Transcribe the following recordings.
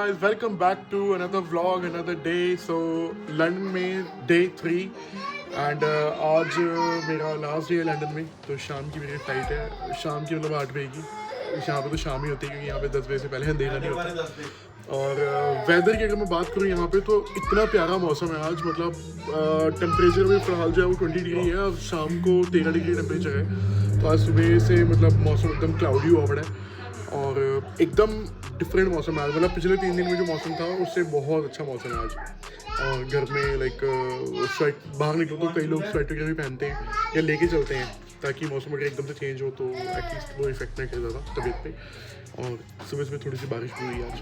guys, welcome back to another vlog, another day. So London में day 3 and आज मेरा last day है London में. तो शाम की मेरी फ्लाइट है, शाम की मतलब 8 बजे की. यहाँ पे तो शाम ही होती है क्योंकि यहाँ पे 10 बजे से पहले अंधेरा नहीं होता. और वेदर की अगर मैं बात करूँ यहाँ पे तो इतना प्यारा मौसम है आज. मतलब टेम्परेचर भी फिलहाल जो है वो 20 डिग्री है. अब शाम को 13 डिग्री टेम्परेचर है. तो आज सुबह से मतलब मौसम एकदम क्लाउडी हुआ पड़ा है और एकदम डिफरेंट मौसम है आज. मतलब पिछले 3 दिन में जो मौसम था उससे बहुत अच्छा मौसम है आज. और घर में लाइक स्वेट बाहर निकलो तो कई लोग स्वेट वगैरह भी पहनते हैं या लेके चलते हैं ताकि मौसम अगर एकदम से चेंज हो तो एटलीस्ट वो इफेक्ट नहीं कर ज़्यादा तबीयत पे. और सुबह सुबह थोड़ी सी बारिश भी हुई आज.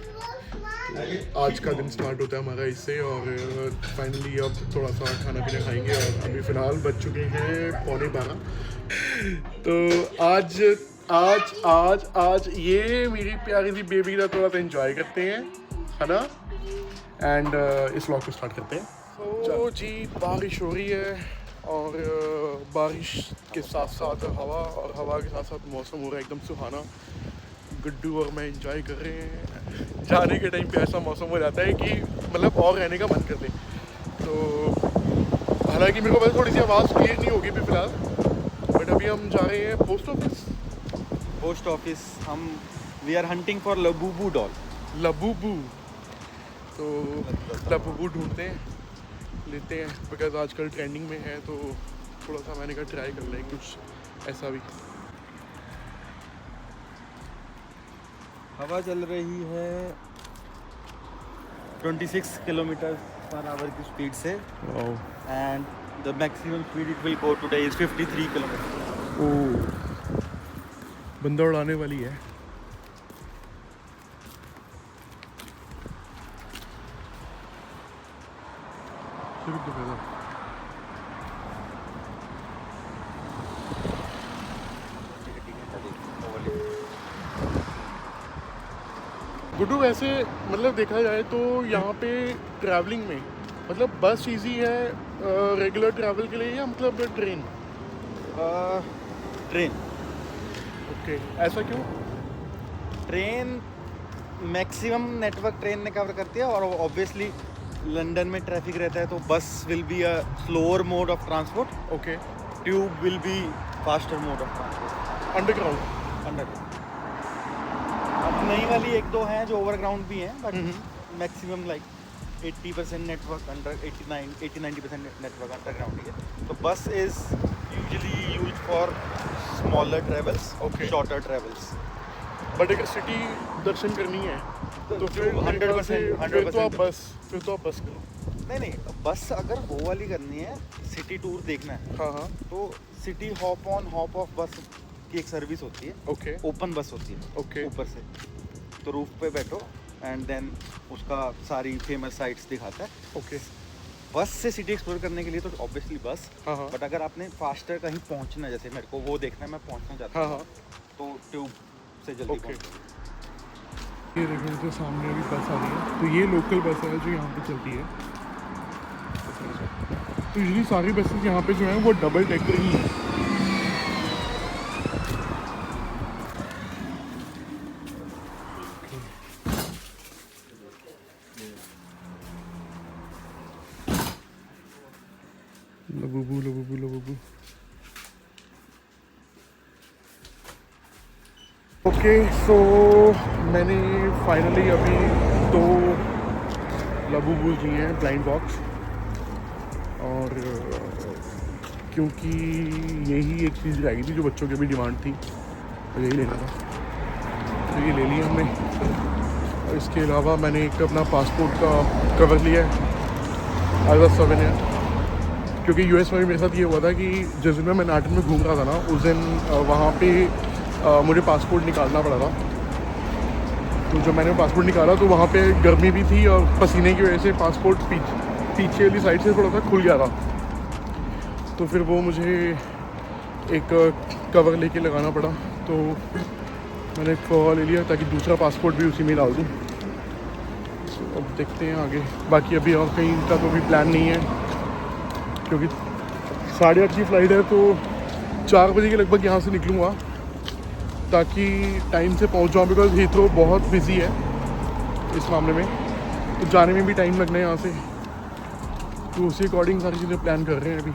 तो आज का दिन स्टार्ट होता है हमारा इससे. और फाइनली अब थोड़ा सा खाना पीना खाएंगे. और अभी फ़िलहाल बज चुके हैं 11:15. तो आज ये मेरी प्यारी सी बेबी का थोड़ा सा एंजॉय करते हैं, है ना. एंड इस व्लॉग को स्टार्ट करते हैं. तो जी बारिश हो रही है और बारिश के साथ साथ हवा और हवा के साथ साथ मौसम हो रहा है एकदम सुहाना. गुड्डू और मैं एंजॉय कर रहे हैं. जाने के टाइम पे ऐसा मौसम हो जाता है कि मतलब और रहने का मन कर दे. तो हालांकि मेरे को बस थोड़ी सी आवाज़ क्लियर नहीं होगी अभी फ़िलहाल. बट अभी हम जा रहे हैं पोस्ट ऑफिस. हम we are hunting for Labubu doll. Labubu. तो लबूबू ढूंढते हैं, लेते हैं बिकॉज आजकल ट्रेंडिंग में है. तो थोड़ा सा मैंने कहा ट्राई कर लें कुछ ऐसा भी. हवा चल रही है 26 किलोमीटर पर आवर की स्पीड से. And the maximum speed it will go today is 53 kilometre. Oh, बंदा उड़ाने वाली है. गुड्डू वैसे मतलब देखा जाए तो यहाँ पे ट्रैवलिंग में मतलब बस इजी है रेगुलर ट्रैवल के लिए या मतलब ट्रेन. ट्रेन. ओके, ऐसा क्यों? ट्रेन मैक्सिमम नेटवर्क ट्रेन ने कवर करती है. और ऑब्वियसली लंदन में ट्रैफिक रहता है तो bus will be a slower mode of transport. Okay. Tube will be faster mode of transport. Underground. अब नई वाली 1-2 हैं जो ओवरग्राउंड भी हैं. But maximum like 80% network under 80-90% network underground ही है. तो bus is usually used for smaller travels. Okay. Shorter travels. But अगर सिटी दर्शन करनी है तो फिर 100% तो आप बस करो. नहीं, बस अगर वो वाली करनी है, सिटी टूर देखना है, हाँ तो city hop on hop off बस की एक सर्विस होती है. ओके. ओपन बस होती है. ओके. ऊपर से तो रूफ पे बैठो एंड देन उसका सारी फेमस साइट्स दिखाता है. ओके. बस से सिटी एक्सप्लोर करने के लिए तो ऑब्वियसली बस. हाँ. बट अगर आपने फास्टर कहीं पहुंचना है, जैसे मेरे को वो देखना है, मैं पहुंचना चाहता हूँ, तो ट्यूब से जल्दी पहुंचो. ये देखो तो सामने अभी बस आ रही है. तो ये लोकल बस है जो यहाँ पे चलती है. तो यूजुअली सारी बसेस यहाँ पे जो हैं वो डबल डेकर ही हैं. लबूबू. ओके, सो मैंने फाइनली अभी 2 लबूबू लिए हैं ब्लाइंड बॉक्स. और क्योंकि यही एक चीज़ रह गई थी जो बच्चों की भी डिमांड थी तो यही लेना था, तो ये ले लिया हमने. और इसके अलावा मैंने एक अपना पासपोर्ट का कवर लिया है एज अ सवेनियर. क्योंकि यूएस में भी मेरे साथ ये हुआ था कि जिस दिन मैं मैनहट्टन में घूम रहा था ना, उस दिन वहाँ पे मुझे पासपोर्ट निकालना पड़ा था. तो जब मैंने पासपोर्ट निकाला तो वहाँ पे गर्मी भी थी और पसीने की वजह से पासपोर्ट पीछे वाली साइड से थोड़ा सा खुल गया था. तो फिर वो मुझे एक कवर लेके लगाना पड़ा. तो मैंने एक कवर ले लिया ताकि दूसरा पासपोर्ट भी उसी में डाल दूँ. तो अब देखते हैं आगे. बाकी अभी और कहीं का तो भी प्लान नहीं है क्योंकि 8:30 की फ़्लाइट है. तो 4 बजे के लगभग यहाँ से निकलूँगा ताकि टाइम से पहुँच जाऊँ बिकॉज हीथ्रो बहुत बिजी है. इस मामले में, तो जाने में भी टाइम लगना है यहाँ से, तो उसी अकॉर्डिंग सारी चीज़ें प्लान कर रहे हैं अभी।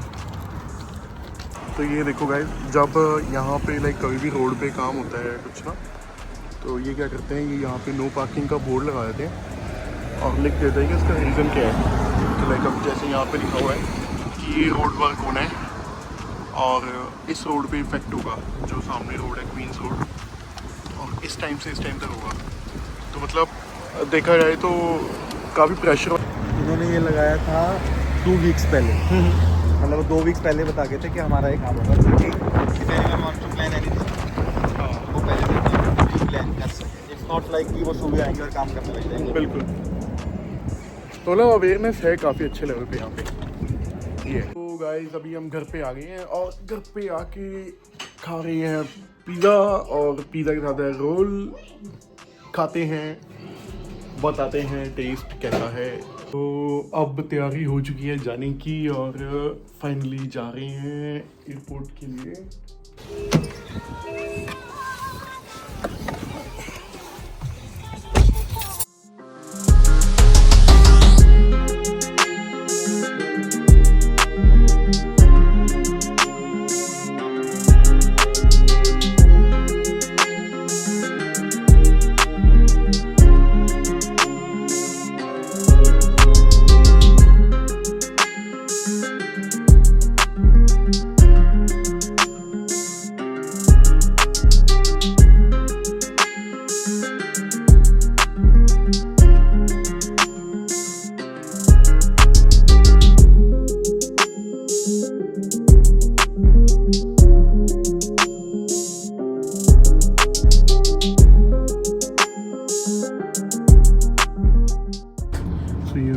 तो ये देखो गाइस, जब यहाँ पे लाइक कभी भी रोड पे काम होता है कुछ ना, तो ये क्या करते हैं, ये यहाँ पे नो पार्किंग का बोर्ड लगा देते हैं और लिख देते हैं कि इसका रीज़न क्या है। तो लाइक अब जैसे यहाँ पे लिखा हुआ है कि ये रोड वर्क होना है और इस रोड पे इफेक्ट होगा, जो सामने रोड है क्वींस रोड, और इस टाइम से इस टाइम तक होगा। तो मतलब देखा जाए तो काफ़ी प्रेशर इन्होंने ये लगाया था 2 वीक्स पहले, मतलब 2 वीक्स पहले बता गए थे कि हमारा ये काम होगा, क्योंकि प्लान वो पहले प्लान कर सके। इट्स नॉट लाइक कि वो सुबह आएंगे और काम करने लग जाएंगे। बिल्कुल, तो मतलब अवेयरनेस है काफ़ी अच्छे लेवल पे यहाँ पे ये। तो गाइस अभी हम घर पे आ गए हैं और घर पे आके खा रहे हैं पिज़्ज़ा, और पिज़्ज़ा के साथ है रोल, खाते हैं, बताते हैं टेस्ट कैसा है। तो अब तैयारी हो चुकी है जाने की और फाइनली जा रहे हैं एयरपोर्ट के लिए।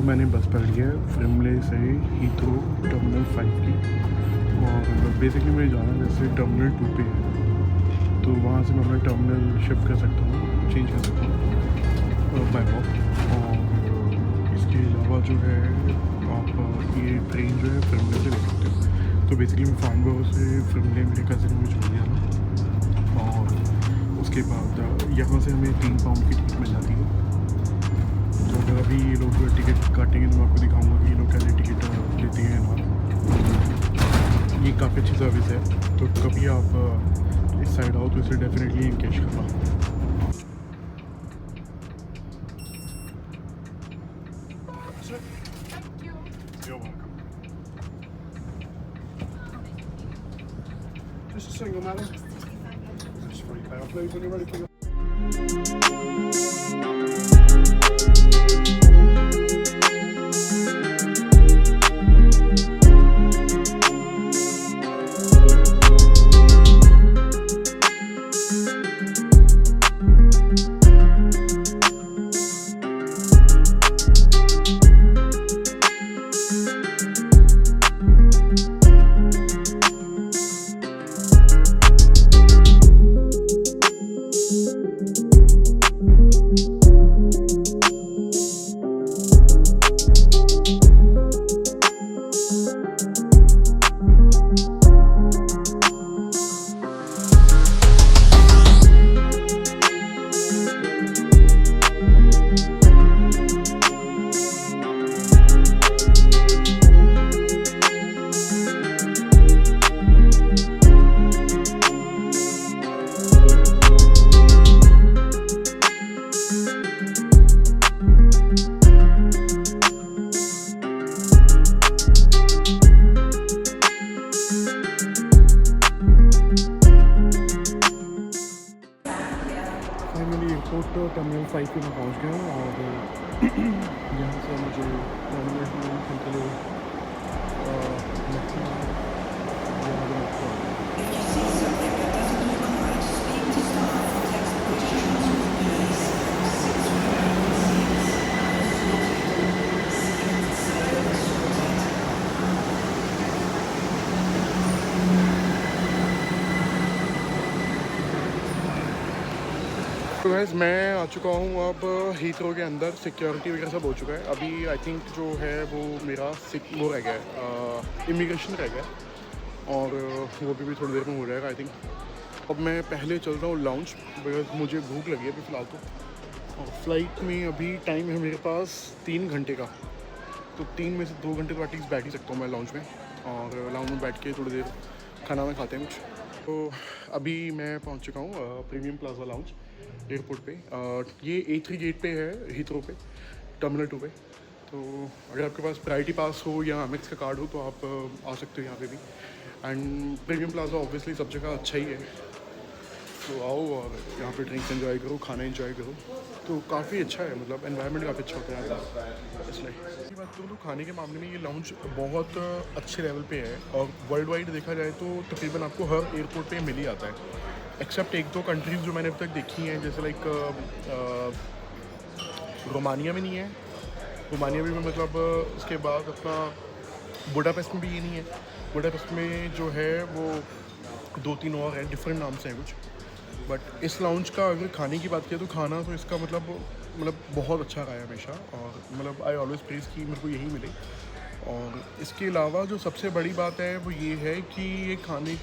मैंने बस पकड़ी है फ्रिमले से हीथ्रो टर्मिनल 5 की, और बेसिकली मुझे जाना जैसे टर्मिनल 2 पे है, तो वहाँ से मैं अपना टर्मिनल शिफ्ट कर सकता हूँ, चेंज कर सकता हूँ बाय वॉक। और इसके अलावा जो है आप ये ट्रेन जो है फ्रिमले से ले सकते हो। तो बेसिकली मैं फार्नबरो से फ्रिमले मेरे कज़न में छोड़ दिया था, और उसके बाद यहाँ से हमें 3 पाउंड की टिकट मिल जाती है। तो अगर अभी ये लोग टिकट काटेंगे तो मैं आपको दिखाऊंगा कि ये लोग कैसे टिकट लेते हैं ना। ये काफ़ी अच्छी सर्विस है, तो कभी आप इस साइड आओ तो इसे डेफिनेटली इंगेज करना। Just a single, madam. Just free pay, please, when you're ready to go. Airport terminal 5 पे मैं पहुंच गया हूँ, और यहाँ से मुझे टर्मिनल 2 के लिए तो गैस मैं आ चुका हूँ अब हीथ्रो के अंदर। सिक्योरिटी वगैरह सब हो चुका है। अभी आई थिंक जो है वो मेरा वो रह गया है, इमिग्रेशन रह गया, और वो भी थोड़ी देर में हो जाएगा आई थिंक। अब मैं पहले चल रहा हूँ लाउंज, बिकॉज मुझे भूख लगी है अभी फ़िलहाल तो, और फ्लाइट में अभी टाइम है मेरे पास 3 घंटे का, तो 3 में से 2 घंटे तो एटलीस्ट बैठ ही सकता हूँ मैं लाउंज में। और लाउंज में बैठ के थोड़ी देर खाना में खाते हैं कुछ। तो अभी मैं पहुँच चुका हूँ प्रीमियम प्लाजा लाउंज एयरपोर्ट पे। ये A3 गेट पे है, हीथ्रो पे, टर्मिनल 2 पे। तो अगर आपके पास प्रायोरिटी पास हो या अमेक्स का कार्ड हो तो आप आ सकते हो यहाँ पे भी। एंड प्रीमियम प्लाजा ऑब्वियसली सब जगह अच्छा ही है, तो आओ और यहाँ पे ड्रिंक्स एंजॉय करो, खाना एंजॉय करो। तो काफ़ी अच्छा है, मतलब एनवायरनमेंट काफ़ी अच्छा होता है यहाँ पर। इसलिए बात करूँ तो खाने के मामले में ये लाउंज बहुत अच्छे लेवल पे है। और वर्ल्ड वाइड देखा जाए तो तकरीबन आपको हर एयरपोर्ट पे मिल ही आता है, एक्सेप्ट 1-2 कंट्रीज़ जो मैंने अब तक देखी हैं, जैसे लाइक रोमानिया में नहीं है। रोमानिया में मतलब उसके बाद अपना बुडापेस्ट में भी ये नहीं है। बुडापेस्ट में जो है वो 2-3 और हैं, डिफरेंट नाम से हैं कुछ। बट इस लाउंज का अगर खाने की बात किया तो खाना तो इसका मतलब बहुत अच्छा रहा है हमेशा। और मतलब आई ऑलवेज प्रेज कि मेरे को यही मिले। और इसके अलावा जो सबसे बड़ी बात है वो ये है कि ये खाने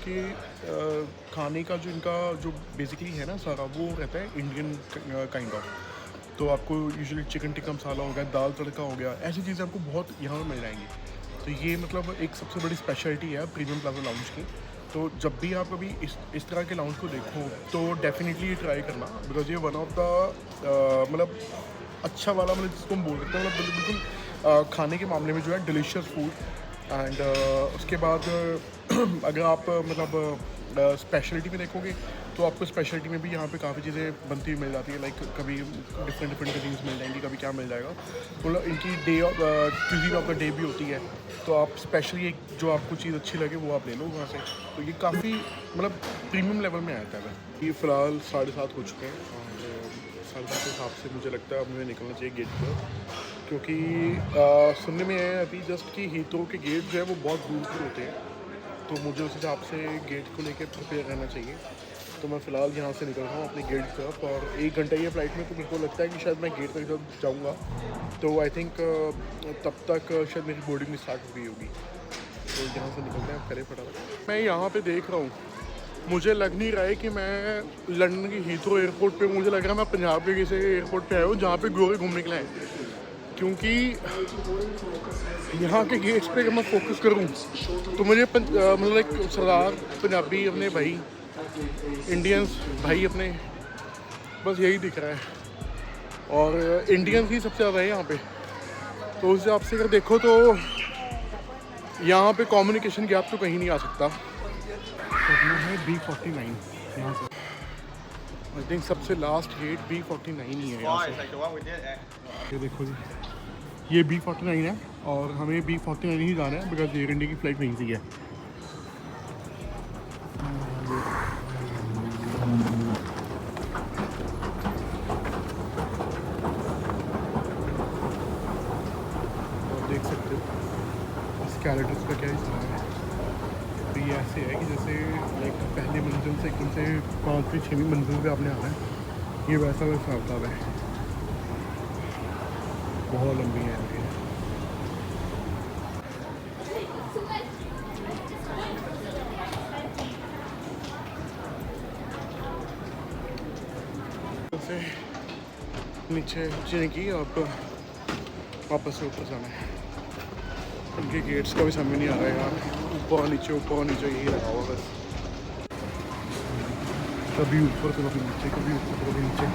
का जो इनका जो बेसिकली है ना सारा, वो रहता है इंडियन काइंड ऑफ। तो आपको यूजुअली चिकन टिक्का मसाला हो गया, दाल तड़का हो गया, ऐसी चीज़ें आपको बहुत यहाँ पर मिल जाएंगी। तो ये मतलब एक सबसे बड़ी स्पेशलिटी है प्रीमियम प्लाजा लाउंज की। तो जब भी आप कभी इस तरह के लाउंज को देखो तो डेफिनेटली ट्राई करना, बिकॉज ये वन ऑफ द मतलब अच्छा वाला, मतलब जिसको हम बोल सकते हैं मतलब बिल्कुल खाने के मामले में जो है डिलीशियस फूड। एंड उसके बाद अगर आप मतलब स्पेशलिटी में देखोगे तो आपको स्पेशलिटी में भी यहाँ पे काफ़ी चीज़ें बनती हुई मिल जाती है। लाइक कभी डिफरेंट कज़ीन्स मिल जाएंगी, कभी क्या मिल जाएगा। मतलब इनकी day of cuisine of the day भी होती है, तो आप स्पेशली एक जो आपको चीज़ अच्छी लगे वो आप ले लो वहाँ से। तो ये काफ़ी मतलब प्रीमियम लेवल में आता है। ये फ़िलहाल 7:30 हो चुके हैं और 7:30 के हिसाब से मुझे लगता है अब मुझे निकलना चाहिए गेट पर, क्योंकि सुनने में आया अभी जस्ट कि हीथ्रो के गेट जो है वो बहुत दूर दूर होते हैं। तो मुझे उस हिसाब से गेट को लेकर प्रिपेयर रहना चाहिए। तो मैं फ़िलहाल यहाँ से निकल रहा हूँ अपने गेट की तरफ, और 1 घंटा ही है फ़्लाइट में, तो मेरे को लगता है कि शायद मैं गेट तक जब जाऊँगा तो आई थिंक तब तक शायद मेरी बोर्डिंग भी स्टार्ट हो गई होगी। तो यहाँ से निकलते हैं, करें फटाफट। मैं यहाँ पे देख रहा हूँ, मुझे लग नहीं रहा है कि मैं लंदन की हीथ्रो एयरपोर्ट पे, मुझे लग रहा है मैं पंजाब के किसी एयरपोर्ट पे आया हूँ जहाँ पे गोरे घूमने के लिए हैं। क्योंकि यहाँ के गेट्स पे अगर मैं फोकस करूँ तो मुझे मतलब एक सरदार पंजाबी अपने भाई, इंडियंस भाई अपने, बस यही दिख रहा है। और इंडियंस ही सबसे ज़्यादा है यहाँ पे। तो उस हिसाब से अगर देखो तो यहाँ पे कम्युनिकेशन गैप तो कहीं नहीं आ सकता। करना है B49 यहाँ से। आई थिंक सबसे लास्ट गेट B49 ही है यहाँ से। ये देखो जी, ये B49 है और हमें B49 ही जाना है, बिकॉज एयर इंडिया की फ़्लाइट वहीं से है। देख सकते हो इस कैरेक्टर्स का क्या हिस्सा है। तो ये ऐसे है कि जैसे लाइक पहली मंजिल से एकदम से 5वीं 6वीं मंजिल पे आपने आना है, ये वैसा हिसाब है। बहुत लंबी है ये। से नीचे चीनी की अब वापस से ऊपर जाना है। उनके गेट्स का भी समझ नहीं आ रहा है यार, ऊपर नीचे यही लगा हुआ बस। कभी ऊपर तो कभी नीचे, कभी ऊपर तो कभी नीचे।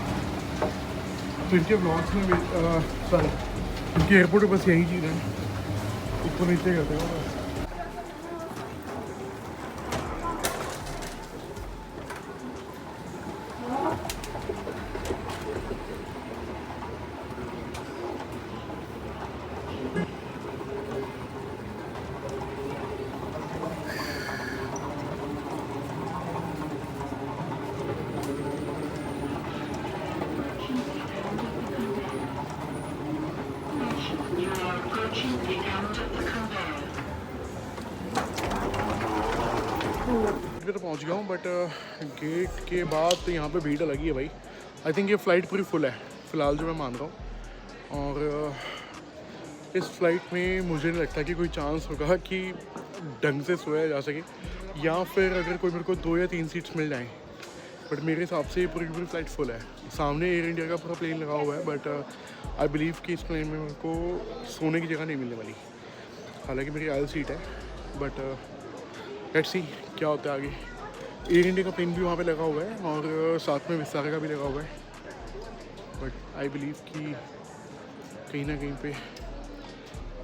तो इनके ब्लॉग्स में सॉरी इनके एयरपोर्ट पे बस यही चीज़ है, ऊपर नीचे करते हैं बस। तो पहुंच गया हूँ, बट गेट के बाद तो यहाँ पे भीड़ लगी है भाई। आई थिंक ये फ़्लाइट पूरी फुल है फ़िलहाल जो मैं मान रहा हूँ। और इस फ़्लाइट में मुझे नहीं लगता कि कोई चांस होगा कि ढंग से सोया जा सके, या फिर अगर कोई मेरे को 2 या 3 सीट्स मिल जाएँ बट मेरे हिसाब से पूरी पूरी फ़्लाइट फुल है। सामने एयर इंडिया का पूरा प्लेन लगा हुआ है, बट आई बिलीव कि इस प्लेन में मेरे को सोने की जगह नहीं मिलने वाली। हालांकि मेरी आयल सीट है, बट लेट्स सी क्या होता है आगे। एयर इंडिया का प्लेन भी वहाँ पे लगा हुआ है और साथ में विस्तारा का भी लगा हुआ है, बट आई बिलीव कि कहीं ना कहीं पे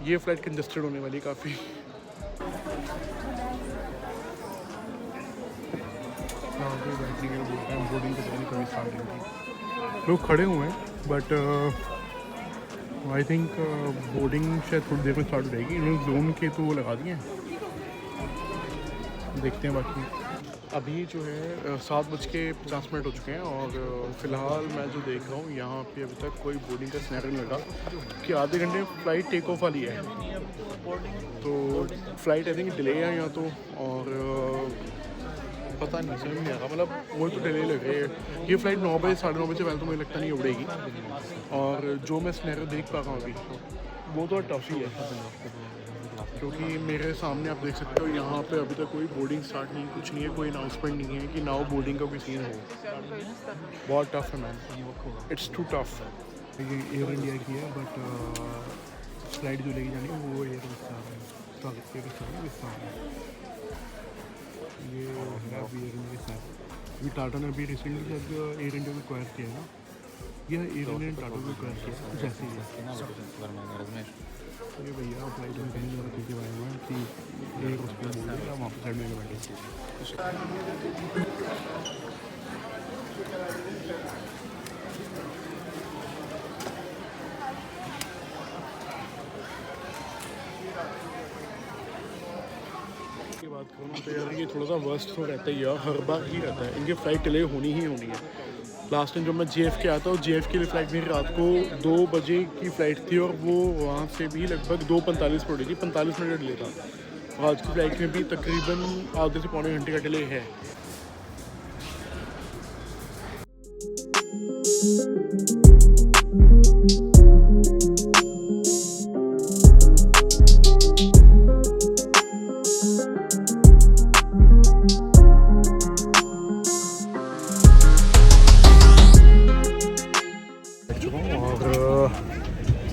ये फ़्लाइट कंजस्टेड होने वाली है काफ़ी। बैठने के बोर्डिंग की तैयारी कभी स्टार्ट होगी। लोग खड़े हुए हैं, बट आई थिंक बोर्डिंग शायद थोड़ी देर में स्टार्ट हो जाएगी। इन्होंने जोन के तो वो लगा दिए हैं, देखते हैं। बाकी अभी जो है 7:50 हो चुके हैं और फ़िलहाल मैं जो देख रहा हूँ यहाँ पे अभी तक कोई बोर्डिंग का स्नैर नहीं लगा कि आधे घंटे में फ़्लाइट टेक ऑफ वाली है। तो फ़्लाइट आई थिंक डिले है यहाँ तो, और पता नहीं समझ नहीं आ रहा, मतलब वो तो डिले लग रही है। ये फ़्लाइट 9 बजे 9:30 बजे पहले तो मुझे लगता नहीं उड़ेगी, और जो मैं स्नैर देख पा रहा हूँ अभी वो तो टफ ही है, क्योंकि मेरे सामने आप देख सकते हो यहाँ पे अभी तक कोई बोर्डिंग स्टार्ट नहीं, कुछ नहीं है, कोई अनाउंसमेंट नहीं है कि नाउ बोर्डिंग का कोई सीन हो। बहुत टफ है मैन, इट्स टू टफ। ये एयर इंडिया की है, बट फ्लाइट जो लेके जानी है वो एयर विस्तार है। ये है अभी एयर इंडिया के साथ। अभी टाटा ने अभी रिसेंटली जब एयर इंडिया को एक्वायर किया है ना, यह एयर इंडिया ने टाटा को एक्वायर किया कुछ ऐसे ही है। ये भैया फ्लाइट में कहीं ज़्यादा पीछे आए हुए हैं कि एक उस पर बोल दिया, वहाँ पर साइड में बैठे। बात करूँ तो यार ये थोड़ा सा वर्स्ट तो रहता ही है, हर बार ही रहता है। इनकी फ़्लाइट डिले होनी ही होनी है। लास्ट टाइम जब मैं JFK आया था, JFK की फ्लाइट मेरी रात को 2 बजे की फ़्लाइट थी और वो वहाँ से भी लगभग 2:45 पर उड़ी थी, 45 मिनट का डिले था। और आज की फ़्लाइट में भी तकरीबन आधे से पौने घंटे का डिले है।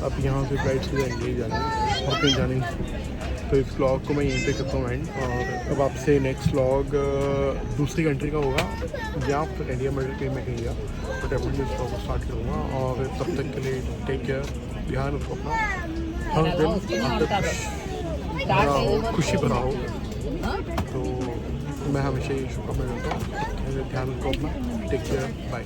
अब यहाँ से फ्लाइट से जाएंगे और कहीं जाने, तो इस व्लॉग को मैं यहीं पे करता हूँ एंड। और अब आपसे नेक्स्ट व्लॉग दूसरी कंट्री का होगा या फिर इंडिया में कहीं मैं कहीं गया, तो डेफिनेटली इस व्लॉग को स्टार्ट करूँगा। और तब तक के लिए टेक केयर, ध्यान रखो अपना, हर दिन खुशी भरा हो। तो मैं हमेशा ये शुभकामनाएं देता हूँ, ध्यान रखो अपना, टेक केयर, बाय।